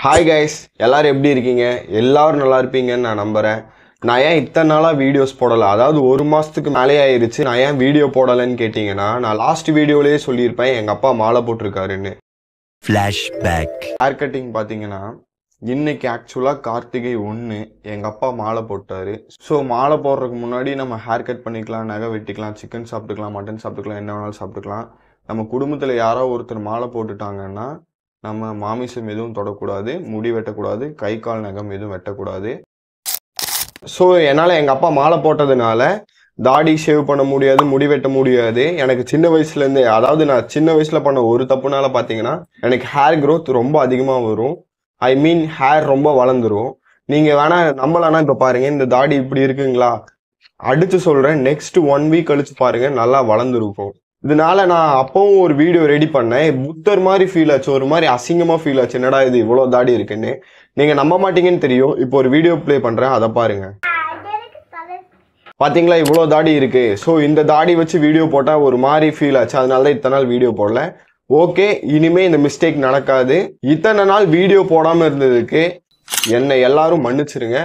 Hi guys, எல்லாரும் எப்படி இருக்கீங்க? எல்லாரும் நல்லா இருப்பீங்கன்னு நான் நம்புறேன். நான் ஏன் இத்தனை நாளா வீடியோஸ் போடல? அதாவது ஒரு மாசத்துக்கு மேலே ஆயிருச்சு. நான் ஏன் வீடியோ போடலன்னு கேட்டீங்கன்னா, நான் லாஸ்ட் வீடியோலயே சொல்லியிருப்பேன் எங்க அப்பா மாலை போட்டிருக்காருன்னு. ஃபிளாஷ்பேக். ஹேர் கட்டிங் பாத்தீங்கன்னா, இன்னைக்கு ஆக்சுவலா கார்த்திகை 1 எங்க அப்பா மாலை போட்டாரு. ஸோ மாலை போடுறதுக்கு முன்னாடி நம்ம ஹேர் கட் பண்ணிக்கலாம், நகை வெட்டிக்கலாம், சிக்கன் சாப்பிட்டுக்கலாம், மட்டன் சாப்பிட்டுக்கலாம், என்ன வேணாலும் சாப்பிட்டுக்கலாம். நம்ம குடும்பத்துல யாரோ ஒருத்தர் மாலை போட்டுட்டாங்கன்னா நம்ம மாமிசம் எதுவும் தொடக்கூடாது, முடி வெட்டக்கூடாது, கை கால் நகம் எதுவும் வெட்டக்கூடாது. ஸோ என்னால் எங்கள் அப்பா மாலை போட்டதுனால தாடி ஷேவ் பண்ண முடியாது, முடி வெட்ட முடியாது. எனக்கு சின்ன வயசுலேருந்தே, அதாவது நான் சின்ன வயசில் பண்ண ஒரு தப்புனால பார்த்தீங்கன்னா எனக்கு ஹேர் க்ரோத் ரொம்ப அதிகமாக வரும். ஐ மீன் ஹேர் ரொம்ப வளர்ந்துரும். நீங்கள் வேணா நம்மளானா இப்போ பாருங்கள், இந்த தாடி இப்படி இருக்குங்களா, அடித்து சொல்கிறேன், நெக்ஸ்ட் 1 வீக் கழிச்சு பாருங்கள் நல்லா வளர்ந்துருக்கும். இதனால நான் அப்பவும் ஒரு வீடியோ ரெடி பண்ணேன். புத்தர் மாதிரி ஃபீல் ஆச்சு, ஒரு மாதிரி அசிங்கமாக ஃபீல் ஆச்சு, என்னடா இது இவ்வளோ தாடி இருக்குன்னு. நீங்கள் நம்ப மாட்டீங்கன்னு தெரியும். இப்போ ஒரு வீடியோ ப்ளே பண்ணுறேன், அதை பாருங்க. பார்த்தீங்களா இவ்வளோ தாடி இருக்கு. ஸோ இந்த தாடி வச்சு வீடியோ போட்டால் ஒரு மாதிரி ஃபீல் ஆச்சு, அதனால தான் இத்தனை நாள் வீடியோ போடல. ஓகே, இனிமே இந்த மிஸ்டேக் நடக்காது. இத்தனை நாள் வீடியோ போடாமல் இருந்ததுக்கு என்னை எல்லாரும் மன்னிச்சிருங்க.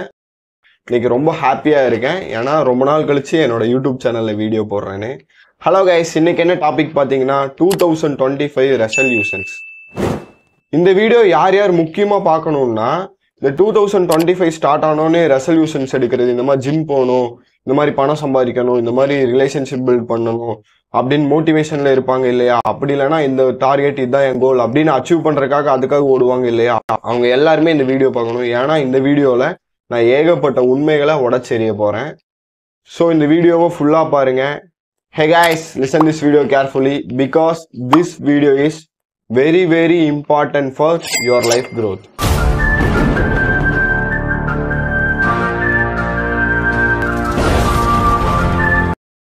இன்னைக்கு ரொம்ப ஹாப்பியாக இருக்கேன், ஏன்னா ரொம்ப நாள் கழிச்சு என்னோட யூடியூப் சேனலில் வீடியோ போடுறேன்னு. ஹலோ கைஸ், இன்னைக்கு என்ன டாபிக் பார்த்தீங்கன்னா 2025 ரெசல்யூஷன்ஸ். இந்த வீடியோ யார் யார் முக்கியமாக பார்க்கணுன்னா, இந்த 2025 ஸ்டார்ட் ஆனோன்னே ரெசல்யூஷன்ஸ் எடுக்கிறது, இந்த மாதிரி ஜிம் போகணும், இந்த மாதிரி பணம் சம்பாதிக்கணும், இந்த மாதிரி ரிலேஷன்ஷிப் பில்ட் பண்ணணும் அப்படின்னு மோட்டிவேஷனில் இருப்பாங்க இல்லையா? அப்படி இல்லைன்னா இந்த டார்கெட் இதுதான் என் கோல் அப்படின்னு அச்சீவ் பண்ணுறதுக்காக அதுக்காக ஓடுவாங்க இல்லையா? அவங்க எல்லாருமே இந்த வீடியோ பார்க்கணும். ஏன்னா இந்த வீடியோவில் நான் ஏகப்பட்ட உண்மைகளை உடச்செறிய போகிறேன். ஸோ இந்த வீடியோவை ஃபுல்லாக பாருங்கள். Hey guys, listen this video carefully because this video is very important for your life growth.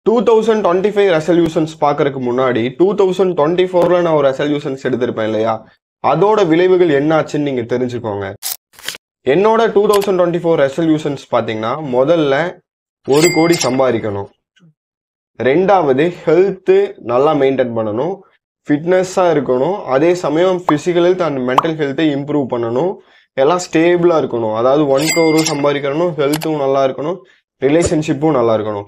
(2025) resolutions பார்க்கறதுக்கு முன்னாடி 2024ல நான் ஒரு ரெசல்யூஷன்ஸ் எடுத்திருப்பேன் இல்லையா? அதோட விளைவுகள் என்னாச்சுன்னு நீங்க தெரிஞ்சுக்கோங்க. என்னோட 2024 ரெசல்யூஷன்ஸ் பார்த்தீங்கன்னா, முதல்ல 1 கோடி சம்பாதிக்கணும், ரெண்டாவது ஹெல்த்து நல்லா மெயின்டைன் பண்ணணும், ஃபிட்னஸாக இருக்கணும், அதே சமயம் ஃபிசிக்கல் ஹெல்த் அண்ட் மென்டல் ஹெல்த்தை இம்ப்ரூவ் பண்ணணும், எல்லாம் ஸ்டேபிளாக இருக்கணும். அதாவது 1 crore சம்பாதிக்கணும், ஹெல்த்தும் நல்லா இருக்கணும், ரிலேஷன்ஷிப்பும் நல்லா இருக்கணும்.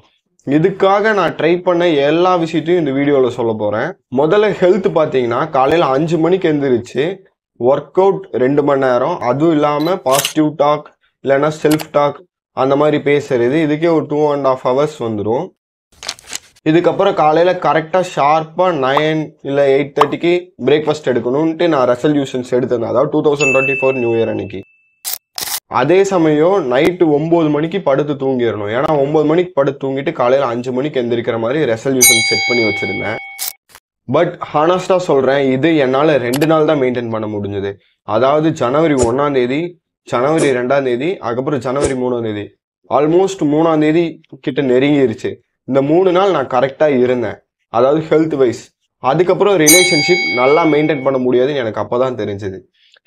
இதுக்காக நான் ட்ரை பண்ண எல்லா விஷயத்தையும் இந்த வீடியோவில் சொல்ல போகிறேன். முதல்ல ஹெல்த் பார்த்தீங்கன்னா, காலையில் 5 மணிக்கு எழுந்திரிச்சு ஒர்க் அவுட் 2 மணி நேரம், அதுவும் இல்லாமல் பாசிட்டிவ் டாக் இல்லைன்னா செல்ஃப் டாக் அந்த மாதிரி பேசுறது, இதுக்கே ஒரு 2.5 hours வந்துடும். இதுக்கப்புறம் காலையில் கரெக்டாக ஷார்ப்பாக 9 இல்லை 8:30க்கு பிரேக்ஃபாஸ்ட் எடுக்கணும்ன்ட்டு நான் ரெசல்யூஷன்ஸ் எடுத்தேன். அதாவது 2024 நியூ இயர் அன்னைக்கு. அதே சமயம் நைட்டு 9 மணிக்கு படுத்து தூங்கிடணும். ஏன்னா 9 மணிக்கு படுத்து தூங்கிட்டு காலையில் 5 மணிக்கு எந்திரிக்கிற மாதிரி ரெசல்யூஷன் செட் பண்ணி வச்சுருந்தேன். பட் ஹானஸ்டாக சொல்கிறேன், இது என்னால் 2 நாள் தான் மெயின்டைன் பண்ண முடிஞ்சது. அதாவது ஜனவரி 1ஆம் தேதி, ஜனவரி 2ஆம் தேதி, அதுக்கப்புறம் ஜனவரி 3ஆம் தேதி, ஆல்மோஸ்ட் 3ஆம் தேதி கிட்ட நெருங்கிருச்சு. இந்த 3 நாள் நான் கரெக்டாக இருந்தேன், அதாவது ஹெல்த் வைஸ். அதுக்கப்புறம் ரிலேஷன்ஷிப் நல்லா மெயின்டைன் பண்ண முடியாதுன்னு எனக்கு அப்போ தான் தெரிஞ்சுது.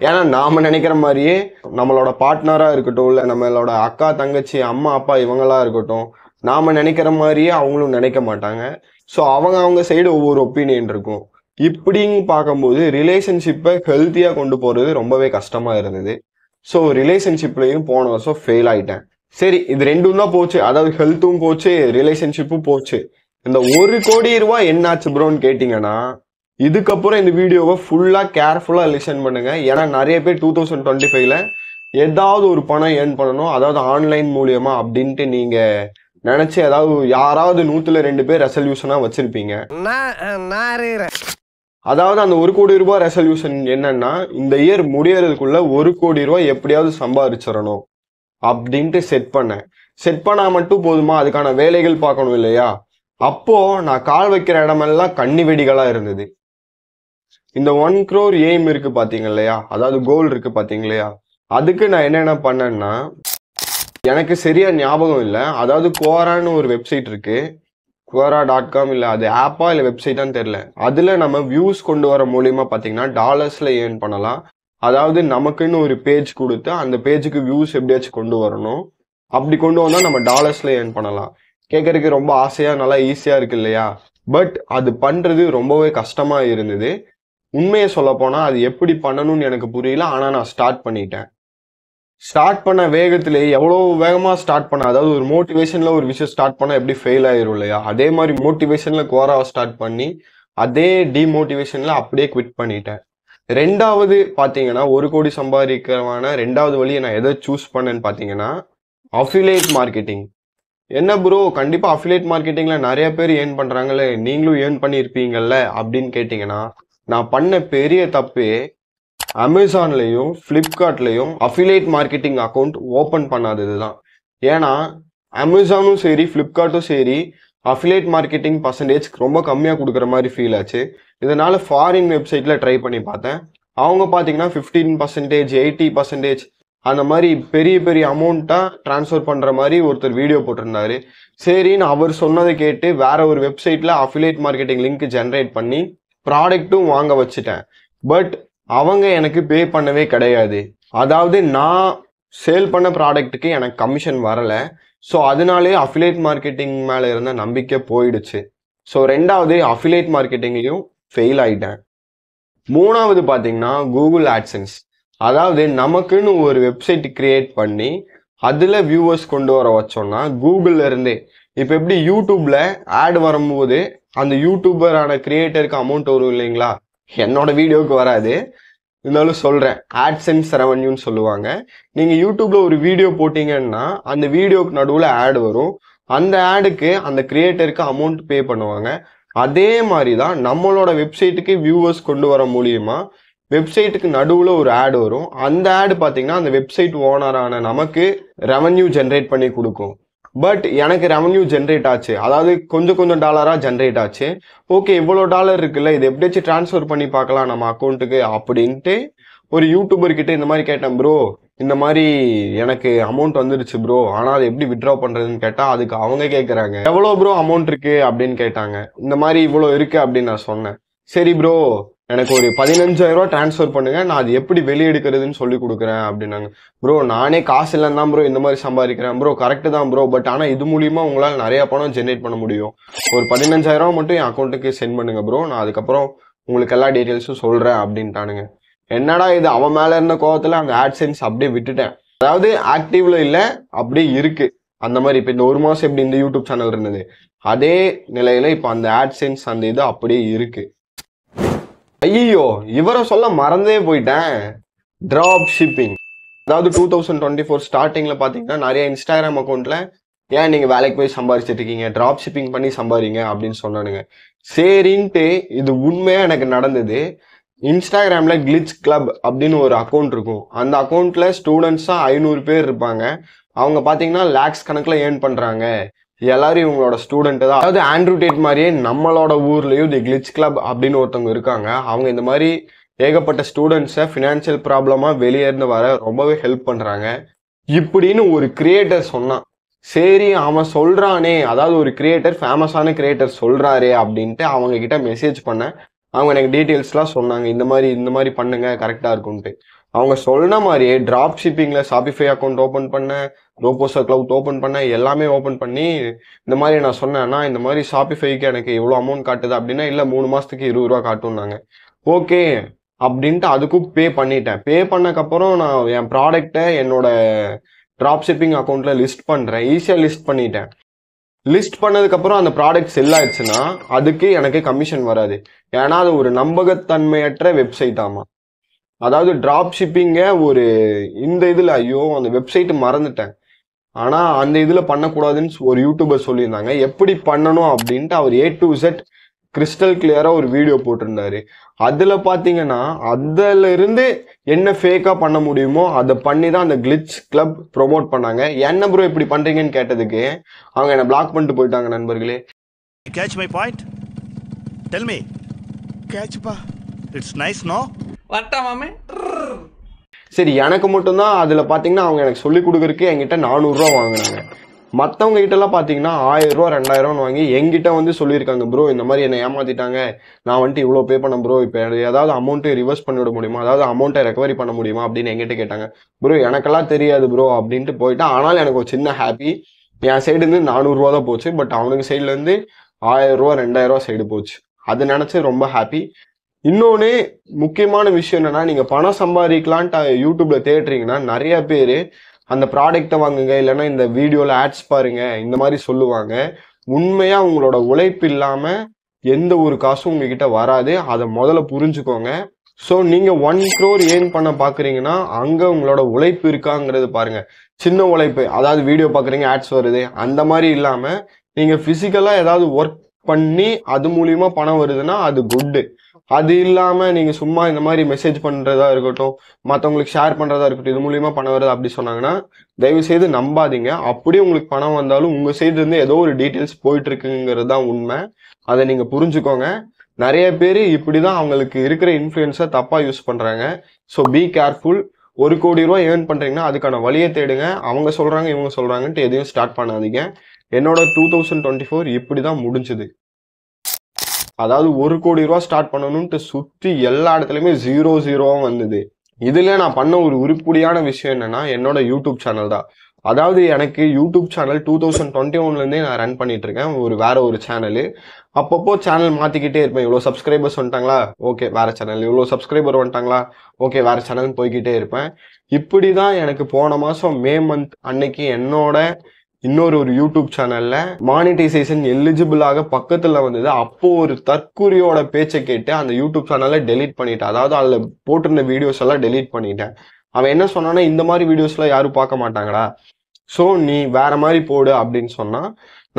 ஏன்னா நாம் நினைக்கிற மாதிரியே நம்மளோட பார்ட்னராக இருக்கட்டும், இல்லை நம்மளோட அக்கா தங்கச்சி அம்மா அப்பா இவங்களாக இருக்கட்டும், நாம் நினைக்கிற மாதிரியே அவங்களும் நினைக்க மாட்டாங்க. ஸோ அவங்க சைடு ஒவ்வொரு ஒப்பீனியன் இருக்கும். இப்படின்னு பார்க்கும்போது ரிலேஷன்ஷிப்பை ஹெல்த்தியாக கொண்டு போகிறது ரொம்பவே கஷ்டமாக இருந்தது. ஸோ ரிலேஷன்ஷிப்லேயும் போன வருஷம் ஃபெயில் ஆகிட்டேன். சரி, இது 2ம் தான் போச்சு, அதாவது ஹெல்த்தும் போச்சு, ரிலேஷன்ஷிப்பும் போச்சு. இந்த 1 கோடி ரூபாய் என்னாச்சு ப்ரோன்னு கேட்டிங்கன்னா, இதுக்கப்புறம் இந்த வீடியோவை ஃபுல்லாக கேர்ஃபுல்லாக லிசன் பண்ணுங்க. ஏன்னா நிறைய பேர் 2025ல ஏதாவது ஒரு பணம் ஏர்ன் பண்ணணும், அதாவது ஆன்லைன் மூலியமா அப்படின்ட்டு நீங்கள் நினச்சி, அதாவது யாராவது 100ல் 2 பேர் ரெசல்யூஷனாக வச்சுருப்பீங்க. அதாவது அந்த 1 கோடி ரூபாய் ரெசல்யூஷன் என்னன்னா, இந்த இயர் முடியறதுக்குள்ள 1 கோடி ரூபாய் எப்படியாவது சம்பாதிச்சிடணும் அப்படின்ட்டு செட் பண்ணேன். செட் பண்ணால் மட்டும் போதுமா, அதுக்கான வேலைகள் பார்க்கணும் இல்லையா? அப்போ நான் கால் வைக்கிற இடமெல்லாம் கண்ணி வெடிகளாக இருந்தது. இந்த 1 crore எய்ம் இருக்கு பார்த்தீங்க இல்லையா, அதாவது கோல் இருக்கு பார்த்தீங்க இல்லையா, அதுக்கு நான் என்னென்ன பண்ணேன்னா, எனக்கு சரியா ஞாபகம் இல்லை, அதாவது குவாரான்னு ஒரு வெப்சைட் இருக்கு, quora.com, இல்லை அது ஆப்பா இல்லை வெப்சைட்டான்னு தெரியல. அதில் நம்ம வியூஸ் கொண்டு வர மூலியமா பார்த்தீங்கன்னா டாலர்ஸில் ஏர்ன் பண்ணலாம். அதாவது நமக்குன்னு ஒரு பேஜ் கொடுத்து அந்த பேஜுக்கு வியூஸ் எப்படியாச்சும் கொண்டு வரணும். அப்படி கொண்டு வந்தால் நம்ம டாலர்ஸில் ஏர்ன் பண்ணலாம். கேட்கறதுக்கு ரொம்ப ஆசையாக நல்லா ஈஸியாக இருக்கு இல்லையா? பட் அது பண்ணுறது ரொம்பவே கஷ்டமாக இருந்தது. உண்மையை சொல்ல போனா அது எப்படி பண்ணணும்னு எனக்கு புரியல. ஆனா நான் ஸ்டார்ட் பண்ணிட்டேன். ஸ்டார்ட் பண்ண வேகத்திலே எவ்வளோ வேகமா ஸ்டார்ட் பண்ண, அதாவது ஒரு மோட்டிவேஷன்ல ஒரு விஷயம் ஸ்டார்ட் பண்ணா எப்படி ஃபெயில் ஆயிரும் இல்லையா, அதே மாதிரி மோட்டிவேஷன்ல கோராவை ஸ்டார்ட் பண்ணி அதே டிமோட்டிவேஷன்ல அப்படியே குவிட் பண்ணிட்டேன். ரெண்டாவது பாத்தீங்கன்னா 1 கோடி சம்பாதிக்கிறவான ரெண்டாவது வழியை நான் எதை சூஸ் பண்ணேன்னு பாத்தீங்கன்னா அஃபிலியேட் மார்க்கெட்டிங். என்ன ப்ரோ, கண்டிப்பா அஃபிலியேட் மார்க்கெட்டிங்ல நிறைய பேர் ஏர்ன் பண்றாங்களே, நீங்களும் ஏர்ன் பண்ணியிருப்பீங்கல்ல அப்படின்னு கேட்டீங்கன்னா, நான் பண்ண பெரிய தப்பே அமேசான்லயும் பிளிப்கார்ட்லயும் அஃபிலியேட் மார்க்கெட்டிங் அக்கௌண்ட் ஓபன் பண்ணாதது தான். ஏன்னா அமேசானும் சரி பிளிப்கார்ட்டும் சரி அஃபிலியேட் மார்க்கெட்டிங் பர்சன்டேஜ் ரொம்ப கம்மியா கொடுக்குற மாதிரி ஃபீல் ஆச்சு. இதனால ஃபாரின் வெப்சைட்ல ட்ரை பண்ணி பார்த்தேன். அவங்க பாத்தீங்கன்னா 15%, 80% அந்த மாதிரி பெரிய பெரிய அமௌண்ட்டா டிரான்ஸ்ஃபர் பண்ற மாதிரி ஒருத்தர் வீடியோ போட்டிருந்தாரு. சரின்னு அவர் சொன்னதை கேட்டு வேற ஒரு வெப்சைட்ல அஃபிலியேட் மார்க்கெட்டிங் லிங்க் ஜென்ரேட் பண்ணி ப்ராடக்ட்டும் வாங்க வச்சுட்டேன். பட் அவங்க எனக்கு பே பண்ணவே கிடையாது. அதாவது நான் சேல் பண்ண ப்ராடக்ட்டுக்கு எனக்கு கமிஷன் வரல. ஸோ அதனாலே அஃபிலியேட் மார்க்கெட்டிங் மேல இருந்த நம்பிக்கை போயிடுச்சு. ஸோ ரெண்டாவது அஃபிலியேட் மார்க்கெட்டிங்லையும் ஃபெயில் ஆயிட்டேன். மூணாவது பார்த்தீங்கன்னா கூகுள் ஆட்சன்ஸ். அதாவது நமக்குன்னு ஒரு வெப்சைட் கிரியேட் பண்ணி அதில் வியூவர்ஸ் கொண்டு வர வச்சோம்னா கூகுள்ல இருந்தே, இப்போ எப்படி யூடியூப்ல ஆட் வரும்போது அந்த யூடியூபரான கிரியேட்டருக்கு அமௌண்ட் வரும் இல்லைங்களா, என்னோட வீடியோவுக்கு வராது இருந்தாலும் சொல்றேன், ஆட்சென்ஸ் ரெவன்யூன்னு சொல்லுவாங்க. நீங்க யூடியூப்ல ஒரு வீடியோ போட்டீங்கன்னா அந்த வீடியோக்கு நடுவில் ஆட் வரும். அந்த ஆடுக்கு அந்த கிரியேட்டருக்கு அமௌண்ட் பே பண்ணுவாங்க. அதே மாதிரி தான் நம்மளோட வெப்சைட்டுக்கு வியூவர்ஸ் கொண்டு வர மூலியமா வெப்சைட்டுக்கு நடுவில் ஒரு ஆட் வரும். அந்த ஆடு பார்த்தீங்கன்னா அந்த வெப்சைட் ஓனரான நமக்கு ரெவன்யூ ஜென்ரேட் பண்ணி கொடுக்கும். பட் எனக்கு ரெவன்யூ ஜென்ரேட் ஆச்சு, அதாவது கொஞ்சம் கொஞ்சம் டாலராக ஜென்ரேட் ஆச்சு. ஓகே, இவ்வளோ டாலர் இருக்குல்ல, இது எப்படியாச்சும் ட்ரான்ஸ்ஃபர் பண்ணி பார்க்கலாம் நம்ம அக்கௌண்ட்டுக்கு அப்படின்ட்டு ஒரு யூடியூபர் கிட்ட இந்த மாதிரி கேட்டேன். ப்ரோ இந்த மாதிரி எனக்கு அமௌண்ட் வந்துருச்சு ப்ரோ, ஆனால் அது எப்படி வித்ட்ரா பண்ணுறதுன்னு கேட்டால் அதுக்கு அவங்க கேட்குறாங்க எவ்வளோ ப்ரோ அமௌண்ட் இருக்கு அப்படின்னு கேட்டாங்க. இந்த மாதிரி இவ்வளோ இருக்கு அப்படின்னு நான் சொன்னேன். சரி ப்ரோ எனக்கு ஒரு 15,000 ரூபா டிரான்ஸ்ஃபர் பண்ணுங்க, நான் அது எப்படி வெளியே எடுக்கிறதுன்னு சொல்லி கொடுக்குறேன் அப்படின்னாங்க. ப்ரோ நானே காசு இல்லைன்னு தான் ப்ரோ இந்த மாதிரி சம்பாதிக்கிறேன். ப்ரோ கரெக்டு தான் ப்ரோ, பட் ஆனால் இது மூலியமா உங்களால் நிறைய பணம் ஜென்ரேட் பண்ண முடியும். ஒரு 15,000 ரூபா மட்டும் என் அக்கௌண்ட்டுக்கு சென்ட் பண்ணுங்க ப்ரோ, நான் அதுக்கப்புறம் உங்களுக்கு எல்லா டீட்டெயில்ஸும் சொல்றேன் அப்படின்ட்டானுங்க. என்னடா இது, அவன் மேல இருந்த கோவத்துல அந்த ஆட்சென்ஸ் அப்படியே விட்டுட்டேன். அதாவது ஆக்டிவ்ல இல்லை அப்படியே இருக்கு. அந்த மாதிரி இப்போ இந்த 1 மாசம் எப்படி இந்த யூடியூப் சேனல் இருந்தது அதே நிலையில இப்போ அந்த ஆட்சென்ஸ் அந்த இது அப்படியே இருக்கு. ஐயோ இவரை சொல்ல மறந்தே போயிட்டேன், டிராப் ஷிப்பிங். அதாவது 2024 ஸ்டார்டிங்ல பாத்தீங்கன்னா நிறைய இன்ஸ்டாகிராம் அக்கௌண்ட்ல ஏன் நீங்க வேலைக்கு போய் சம்பாதிச்சிட்டு இருக்கீங்க, டிராப் ஷிப்பிங் பண்ணி சம்பாதிங்க அப்படின்னு சொன்னானுங்க. சரின்ட்டு இது உண்மையா எனக்கு நடந்தது. இன்ஸ்டாகிராம்ல கிளிச் கிளப் அப்படின்னு ஒரு அக்கௌண்ட் இருக்கும். அந்த அக்கௌண்ட்ல ஸ்டூடெண்ட்ஸா 500 பேர் இருப்பாங்க. அவங்க பாத்தீங்கன்னா லேக்ஸ் கணக்குல ஏர்ன் பண்றாங்க. எல்லாரும் இவங்களோட ஸ்டூடெண்ட் தான். அதாவது ஆண்ட்ரூ டேட் மாதிரியே நம்மளோட ஊர்லயும் தி கிளிச் கிளப் அப்படின்னு ஒருத்தவங்க இருக்காங்க. அவங்க இந்த மாதிரி ஏகப்பட்ட ஸ்டூடெண்ட்ஸை ஃபினான்ஷியல் ப்ராப்ளமா வெளியேருந்து வர ரொம்பவே ஹெல்ப் பண்றாங்க இப்படின்னு ஒரு கிரியேட்டர் சொன்னான். சரி அவன் சொல்றானே, அதாவது ஒரு கிரியேட்டர் ஃபேமஸான கிரியேட்டர் சொல்றாரே அப்படின்ட்டு அவங்க கிட்ட மெசேஜ் பண்ணேன். அவங்க எனக்கு டீட்டெயில்ஸ்லாம் சொன்னாங்க, இந்த மாதிரி பண்ணுங்க கரெக்டா இருக்கும்ட்டு. அவங்க சொன்ன மாதிரியே டிராப் ஷிப்பிங்ல ஷாபிஃபை அக்கௌண்ட் ஓப்பன் பண்ணேன், ரோபோசர் கிளவுட் ஓப்பன் பண்ணேன், எல்லாமே ஓப்பன் பண்ணி இந்த மாதிரி நான் சொன்னேன்னா இந்த மாதிரி ஷாபிஃபைக்கு எனக்கு இவ்வளோ அமௌண்ட் காட்டுது அப்படின்னா இல்லை 3 மாசத்துக்கு 20 ரூபா காட்டும்னாங்க. ஓகே அப்படின்ட்டு அதுக்கும் பே பண்ணிட்டேன். பே பண்ணக்கப்புறம் நான் என் ப்ராடக்டை என்னோட டிராப் ஷிப்பிங் அக்கௌண்ட்ல லிஸ்ட் பண்றேன். ஈஸியாக லிஸ்ட் பண்ணிட்டேன். லிஸ்ட் பண்ணதுக்கப்புறம் அந்த ப்ராடக்ட் செல் ஆயிடுச்சுன்னா அதுக்கு எனக்கு கமிஷன் வராது. ஏன்னா அது ஒரு நம்பகத்தன்மையற்ற வெப்சைட். ஆமா, அதாவது டிராப் ஷிப்பிங்க ஒரு இந்த இதுல ஐயோ அந்த வெப்சைட் மறந்துட்டேன். ஆனா அந்த இதுல பண்ணக்கூடாதுன்னு ஒரு யூடியூபர் சொல்லியிருந்தாங்க. எப்படி பண்ணணும் அப்படின்ட்டு அவர் A to Z கிறிஸ்டல் கிளியரா ஒரு வீடியோ போட்டிருந்தாரு. அதுல பாத்தீங்கன்னா அதுல இருந்து என்ன ஃபேக்கா பண்ண முடியுமோ அதை பண்ணி தான் அந்த கிளிச் கிளப் ப்ரொமோட் பண்ணாங்க. என்ன ப்ரோ இப்படி பண்றீங்கன்னு கேட்டதுக்கு அவங்க என்ன பிளாக் பண்ணிட்டு போயிட்டாங்க. நண்பர்களே, catch my point? Tell me. Catch pa. It's nice, no? வரட்டா மாமே. சரி எனக்கு மட்டும்தான் அதுல பாத்தீங்கன்னா அவங்க எனக்கு சொல்லி கொடுக்கறதுக்கு என்கிட்ட 400 ரூபா வாங்கினாங்க. மற்றவங்க கிட்டலாம் பார்த்தீங்கன்னா 1000 ரூபா 2000 வாங்கி எங்கிட்ட வந்து சொல்லியிருக்காங்க, ப்ரோ இந்த மாதிரி என்னை ஏமாத்திட்டாங்க, நான் வந்துட்டு இவ்வளோ பே பண்ண ப்ரோ, இப்போ ஏதாவது அமௌண்ட்டு ரிவர்ஸ் பண்ணிவிட முடியுமா, அதாவது அமௌண்ட்டை ரெக்கவரி பண்ண முடியுமா அப்படின்னு எங்கிட்ட கேட்டாங்க. ப்ரோ எனக்கெல்லாம் தெரியாது ப்ரோ அப்படின்ட்டு போயிட்டேன். ஆனாலும் எனக்கு ஒரு சின்ன ஹாப்பி, என் சைடுலேருந்து 400 ரூபா தான் போச்சு, பட் அவனுக்கு சைட்லேருந்து 1000 ரூபா 2000 ரூபா சைடு போச்சு. அது நினச்சி ரொம்ப ஹாப்பி. இன்னொன்று முக்கியமான விஷயம் என்னன்னா, நீங்கள் பணம் சம்பாதிக்கலான்ட்டு யூடியூப்ல தேடுறீங்கன்னா நிறைய பேர் அந்த ப்ராடக்டை வாங்குங்க, இல்லைன்னா இந்த வீடியோவில் ஆட்ஸ் பாருங்க, இந்த மாதிரி சொல்லுவாங்க. உண்மையாக உங்களோட உழைப்பு இல்லாமல் எந்த ஒரு காசும் உங்ககிட்ட வராது. அதை முதல்ல புரிஞ்சுக்கோங்க. ஸோ நீங்கள் 1 crore ஏர்ன் பண்ண பார்க்குறீங்கன்னா அங்கே உங்களோட உழைப்பு இருக்காங்கிறது பாருங்க. சின்ன உழைப்பு, அதாவது வீடியோ பார்க்குறீங்க ஆட்ஸ் வருது அந்த மாதிரி இல்லாமல் நீங்கள் ஃபிசிக்கலாக ஏதாவது ஒர்க் பண்ணி அது மூலியமா பணம் வருதுன்னா அது குட்டு. அது இல்லாமல் நீங்கள் சும்மா இந்த மாதிரி மெசேஜ் பண்ணுறதா இருக்கட்டும், மற்றவங்களுக்கு ஷேர் பண்ணுறதா இருக்கட்டும், இது மூலியமா பணம் வருது அப்படி சொன்னாங்கன்னா தயவு செய்து நம்பாதீங்க. அப்படியே உங்களுக்கு பணம் வந்தாலும் உங்கள் சைடு இருந்து ஏதோ ஒரு டீட்டெயில்ஸ் போயிட்டு இருக்குங்கிறது தான் உண்மை. அதை நீங்கள் புரிஞ்சுக்கோங்க. நிறைய பேர் இப்படி தான் அவங்களுக்கு இருக்கிற இன்ஃப்ளூயன்ஸை தப்பாக யூஸ் பண்ணுறாங்க. So be careful. 1 கோடி ரூபா ஏர்ன் பண்ணுறீங்கன்னா அதுக்கான வழியை தேடுங்க. அவங்க சொல்கிறாங்க இவங்க சொல்கிறாங்கன்ட்டு எதையும் ஸ்டார்ட் பண்ணாதீங்க. என்னோட 2024 இப்படி தான் முடிஞ்சுது. அதாவது 1 கோடி ரூபா ஸ்டார்ட் பண்ணணும்ட்டு சுற்றி எல்லா இடத்துலையுமே 0 வந்தது. இதுல நான் பண்ண ஒரு உருப்படியான விஷயம் என்னன்னா, என்னோட யூடியூப் சேனல் தான். அதாவது எனக்கு யூடியூப் சேனல் 2021லேருந்தே நான் ரன் பண்ணிட்டு இருக்கேன். வேற ஒரு சேனலு. அப்பப்போ சேனல் மாற்றிக்கிட்டே இருப்பேன். இவ்வளோ சப்ஸ்கிரைபர்ஸ் வந்துட்டாங்களா, ஓகே வேற சேனல். இவ்வளோ சப்ஸ்கிரைபர் வந்துட்டாங்களா, ஓகே வேற சேனல் போய்கிட்டே இருப்பேன். இப்படி தான் எனக்கு போன மாதம் மே மந்த் அன்னைக்கு என்னோட இன்னொரு யூடியூப் சேனல்ல மானிட்டைசேஷன் எலிஜிபிளாக பக்கத்துல வந்தது. அப்போ ஒரு தற்குறியோட பேச்சை கேட்டு அந்த யூடியூப் சேனலை டெலீட் பண்ணிட்டேன். அதாவது அதில் போட்டிருந்த வீடியோஸ் எல்லாம் டெலீட் பண்ணிட்டேன். அவன் என்ன சொன்னான்னா, இந்த மாதிரி வீடியோஸ்லாம் யாரும் பார்க்க மாட்டாங்கடா, ஸோ நீ வேற மாதிரி போடு அப்படின்னு சொன்னா.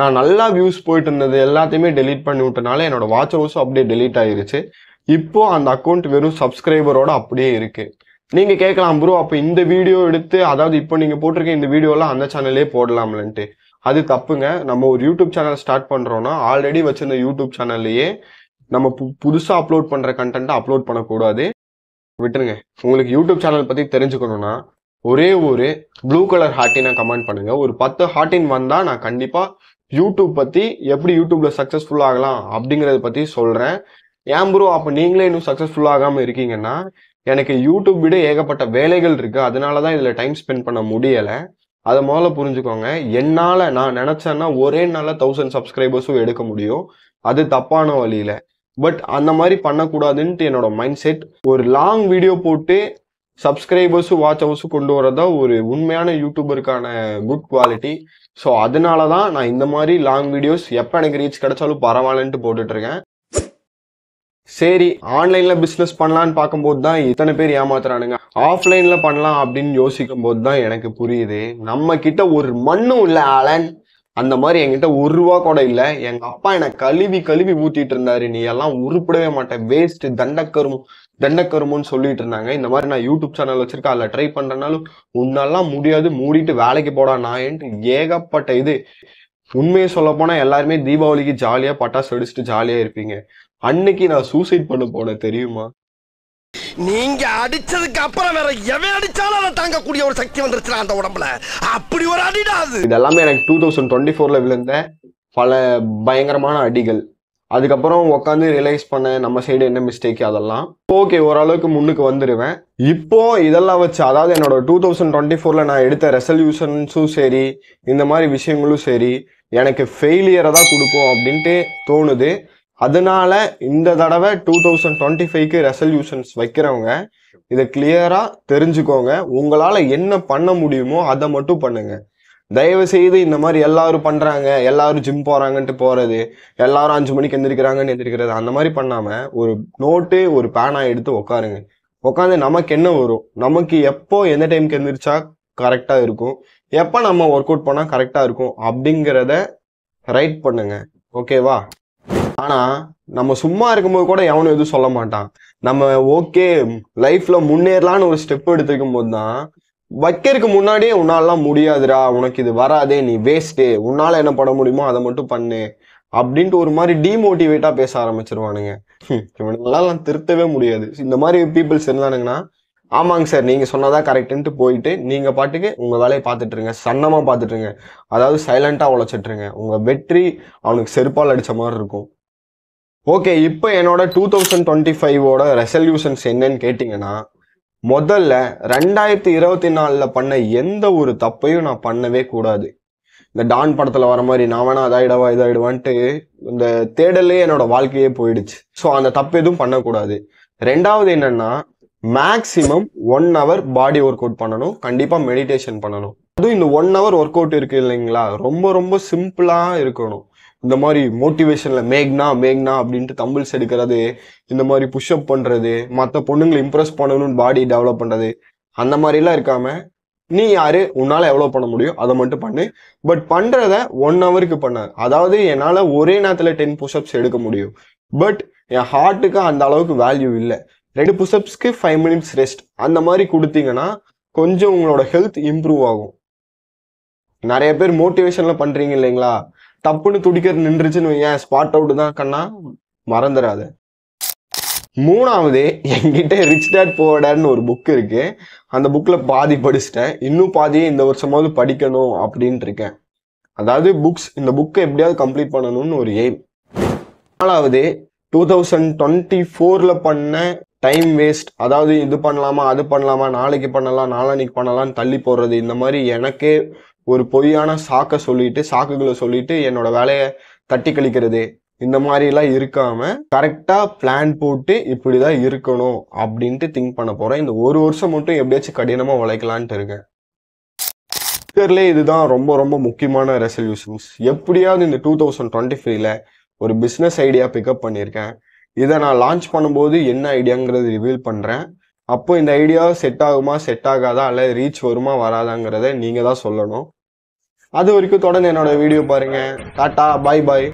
நான் நல்லா வியூஸ் போயிட்டு இருந்தது எல்லாத்தையுமே டெலீட் பண்ணி விட்டனால என்னோட வாட்ச் ஹவர்ஸும் அப்படியே டெலீட் ஆயிருச்சு. இப்போ அந்த அக்கௌண்ட் வெறும் சப்ஸ்கிரைபரோட அப்படியே இருக்கு. நீங்க கேட்கலாம் ப்ரோ, அப்போ இந்த வீடியோ எடுத்து, அதாவது இப்போ நீங்க போட்டிருக்க இந்த வீடியோலாம் அந்த சேனல்லே போடலாம்லன்ட்டு. அது தப்புங்க. நம்ம ஒரு யூடியூப் சேனல் ஸ்டார்ட் பண்றோம்னா ஆல்ரெடி வச்சிருந்த யூடியூப் சேனல்லையே நம்ம புதுசா அப்லோட் பண்ற கண்டென்ட்டை அப்லோட் பண்ணக்கூடாது. விட்டுருங்க. உங்களுக்கு யூடியூப் சேனல் பத்தி தெரிஞ்சுக்கணும்னா ஒரே ஒரு ப்ளூ கலர் ஹார்ட்டினை கமெண்ட் பண்ணுங்க. ஒரு 10 ஹார்ட்டின் வந்தா நான் கண்டிப்பா யூடியூப் பத்தி, எப்படி யூடியூப்ல சக்சஸ்ஃபுல் ஆகலாம் அப்படிங்கறத பத்தி சொல்றேன். ஏன் ப்ரோ அப்ப நீங்களே இன்னும் சக்சஸ்ஃபுல் ஆகாம இருக்கீங்கன்னா, எனக்கு யூடியூப் விட ஏகப்பட்ட வேலைகள் இருக்கு, அதனாலதான் இதுல டைம் ஸ்பெண்ட் பண்ண முடியல. அதை முதல்ல புரிஞ்சுக்கோங்க. என்னால நான் நினைச்சேன்னா ஒரே நாள்ல 1000 சப்ஸ்கிரைபர்ஸும் எடுக்க முடியும். அது தப்பான வழியில. பட் அந்த மாதிரி பண்ணக்கூடாதுன்ட்டு என்னோட மைண்ட் செட். ஒரு லாங் வீடியோ போட்டு சப்ஸ்கிரைபர்ஸும் வாட்ச் ஹவர்ஸும் கொண்டு வரதா ஒரு உண்மையான யூடியூபருக்கான குட் குவாலிட்டி. ஸோ அதனாலதான் நான் இந்த மாதிரி லாங் வீடியோஸ் எப்போ எனக்கு ரீச் கிடைச்சாலும் பரவாயில்லன்ட்டு போட்டுட்டு இருக்கேன். சரி, ஆன்லைன்ல பிசினஸ் பண்ணலான்னு பார்க்கும்போது தான் இத்தனை பேர் ஏமாத்துறானுங்க. ஆஃப்லைன்ல பண்ணலாம் அப்படின்னு யோசிக்கும் போது தான் எனக்கு புரியுது, நம்ம கிட்ட ஒரு மண்ணும் இல்லை ஆலன். அந்த மாதிரி என்கிட்ட 1 ரூபா கூட இல்லை. எங்க அப்பா என்னை கழுவி ஊத்திட்டு இருந்தாரு, நீ எல்லாம் உருப்படவே மாட்டேன், வேஸ்ட், தண்டக்கருமுன்னு சொல்லிட்டு இருந்தாங்க. இந்த மாதிரி நான் யூடியூப் சேனல் வச்சிருக்கேன், அதில் ட்ரை பண்றதுனாலும் உன்னெல்லாம் முடியாது, மூடிட்டு வேலைக்கு போடா நாயன்ட்டு ஏகப்பட்ட இது. உண்மையை சொல்ல போனா எல்லாருமே தீபாவளிக்கு ஜாலியா பட்டாசு வெடிச்சுட்டு ஜாலியா இருப்பீங்க. அன்னைக்கு நான் சூசைட் பண்ண போனேன் தெரியுமா? நீங்க அடிச்சதுக்கு அப்புறம் வேற எவன் அடிச்சாலும் அதை தாங்கக்கூடிய ஒரு சக்தி வந்துருச்சு அந்த உடம்புல. அப்படி ஒரு அடிடாது. இதெல்லாமே எனக்கு 2024ல விழுந்த பல பயங்கரமான அடிகள். அதுக்கப்புறம் உட்காந்து ரியலைஸ் பண்ண நம்ம சைடு என்ன மிஸ்டேக், அதெல்லாம் ஓகே ஓரளவுக்கு முன்னுக்கு வந்துடுவேன். இப்போ இதெல்லாம் வச்சு, அதாவது என்னோட 2024ல நான் எடுத்த ரெசல்யூஷன்ஸும் சரி, இந்த மாதிரி விஷயங்களும் சரி, எனக்கு ஃபெயிலியரை தான் கொடுக்கும் அப்படின்ட்டு தோணுது. அதனால இந்த தடவை 2025க்கு ரெசல்யூஷன்ஸ் வைக்கிறவங்க இதை கிளியரா தெரிஞ்சுக்கோங்க. உங்களால என்ன பண்ண முடியுமோ அதை மட்டும் பண்ணுங்க. தயவு செய்து இந்த மாதிரி எல்லாரும் பண்றாங்க, எல்லாரும் ஜிம் போறாங்கன்ட்டு போறது, எல்லாரும் 5 மணிக்கு எந்திரிக்கிறாங்கன்னு எந்திரிக்கிறது, அந்த மாதிரி பண்ணாம ஒரு நோட்டு ஒரு பேனா எடுத்து உட்காருங்க. உட்காந்து நமக்கு என்ன வரும், நமக்கு எப்போ எந்த டைமுக்கு எந்திரிச்சா கரெக்டா இருக்கும், எப்போ நம்ம ஒர்க் அவுட் பண்ணா கரெக்டா இருக்கும் அப்படிங்கிறத ரைட் பண்ணுங்க. ஓகேவா? ஆனா நம்ம சும்மா இருக்கும்போது கூட எவனும் எதுவும் சொல்ல மாட்டான். நம்ம ஓகே லைஃப்ல முன்னேறலான்னு ஒரு ஸ்டெப் எடுத்து வைக்கும் போது தான், வைக்கிறதுக்கு முன்னாடியே உன்னாலாம் முடியாதுடா, உனக்கு இது வராதே, நீ வேஸ்ட்டு, உன்னால என்ன பண்ண முடியுமோ அதை மட்டும் பண்ணு அப்படின்ட்டு ஒரு மாதிரி டிமோட்டிவேட்டா பேச ஆரம்பிச்சிருவானுங்க. இவனுங்களாம் திருத்தவே முடியாது. இந்த மாதிரி பீப்புள்ஸ் இருந்தானுங்கன்னா, ஆமாங்க சார் நீங்க சொன்னதான் கரெக்டுன்ட்டு போயிட்டு நீங்க பாட்டுக்கு உங்க வேலையை பார்த்துட்டு இருங்க, சன்னமா பார்த்துட்டு இருங்க, அதாவது சைலண்டா உழைச்சிட்டுருங்க. உங்க வெற்றி அவனுக்கு செருப்பால் அடிச்ச மாதிரி இருக்கும். ஓகே, இப்போ என்னோட 2025ஓட ரெசல்யூஷன்ஸ் என்னன்னு கேட்டிங்கன்னா, முதல்ல 2024ல் பண்ண எந்த ஒரு தப்பையும் நான் பண்ணவே கூடாது. இந்த டான் படத்துல வர மாதிரி நான் வேணா அதாயிடவா இதாயிடுவான்ட்டு இந்த தேடலே என்னோட வாழ்க்கையே போயிடுச்சு. ஸோ அந்த தப்பு எதுவும் பண்ணக்கூடாது. ரெண்டாவது என்னன்னா, மேக்சிமம் 1 hour பாடி ஒர்க் அவுட் பண்ணணும். கண்டிப்பா மெடிடேஷன் பண்ணணும். அதுவும் இந்த 1 hour ஒர்க் அவுட் இருக்கு இல்லைங்களா, ரொம்ப ரொம்ப சிம்பிளா இருக்கணும். இந்த மாதிரி மோட்டிவேஷன்ல மேக்னா அப்படின்ட்டு தம்பிள்ஸ் எடுக்கிறது, இந்த மாதிரி புஷ்அப் பண்றது, மற்ற பொண்ணுங்களை இம்ப்ரெஸ் பண்ணணும்னு பாடி டெவலப் பண்றது, அந்த மாதிரிலாம் இருக்காம நீ யாரு, உன்னால எவ்வளவு பண்ண முடியும் அதை மட்டும் பண்ணு. பட் பண்றத 1 hourக்கு பண்ண. அதாவது என்னால ஒரே நேரத்துல 10 புஷ்அப்ஸ் எடுக்க முடியும். பட் என் ஹார்ட்டுக்கு அந்த அளவுக்கு வேல்யூ இல்லை. 2 புஷ்அப்ஸ்க்கு 5 minutes ரெஸ்ட் அந்த மாதிரி கொடுத்தீங்கன்னா கொஞ்சம் உங்களோட ஹெல்த் இம்ப்ரூவ் ஆகும். நிறைய பேர் மோட்டிவேஷன்ல பண்றீங்க இல்லைங்களா, தப்புன்னு துடிக்கிறது நின்றுச்சுன்னு ஏன் ஸ்பாட் அவுட் தான் கண்ணா, மறந்துடாத. மூணாவது, என்கிட்ட ரிச் டேட் புவர் டேட்னு ஒரு புக் இருக்கு. அந்த புக்ல பாதி படிச்சுட்டேன், இன்னும் பாதியே இந்த வருஷமாவது படிக்கணும் அப்படின்ட்டு இருக்கேன். அதாவது இந்த புக்கை எப்படியாவது கம்ப்ளீட் பண்ணணும்னு ஒரு எய்ம். நாலாவது, 2024ல பண்ண டைம் வேஸ்ட், அதாவது இது பண்ணலாமா அது பண்ணலாமா, நாளைக்கு பண்ணலாம் நாளான்னைக்கு பண்ணலாம்னு தள்ளி போடுறது, இந்த மாதிரி எனக்கே ஒரு பொய்யான சாக்குகளை சொல்லிட்டு என்னோட வேலையை தட்டி கழிக்கிறது, இந்த மாதிரி எல்லாம் இருக்காம கரெக்டா பிளான் போட்டு இப்படிதான் இருக்கணும் அப்படின்ட்டு திங்க் பண்ண போறேன். இந்த 1 வருஷம் மட்டும் எப்படியாச்சும் கடினமா உழைக்கலான்ட்டு இருக்கேன். இதுதான் ரொம்ப ரொம்ப முக்கியமான ரெசல்யூஷன்ஸ். எப்படியாவது இந்த 2025ல ஒரு பிசினஸ் ஐடியா பிக்கப் பண்ணியிருக்கேன். இதை நான் லான்ச் பண்ணும்போது என்ன ஐடியாங்கிறது ரிவீல் பண்றேன். அப்போ இந்த ஐடியா செட் ஆகுமா செட் ஆகாதா, அல்ல ரீச் வருமா வராதாங்கிறத நீங்க தான் சொல்லணும். அது வரைக்கும் தொடர்ந்து என்னோட வீடியோ பாருங்க. டாடா, பாய் பாய்.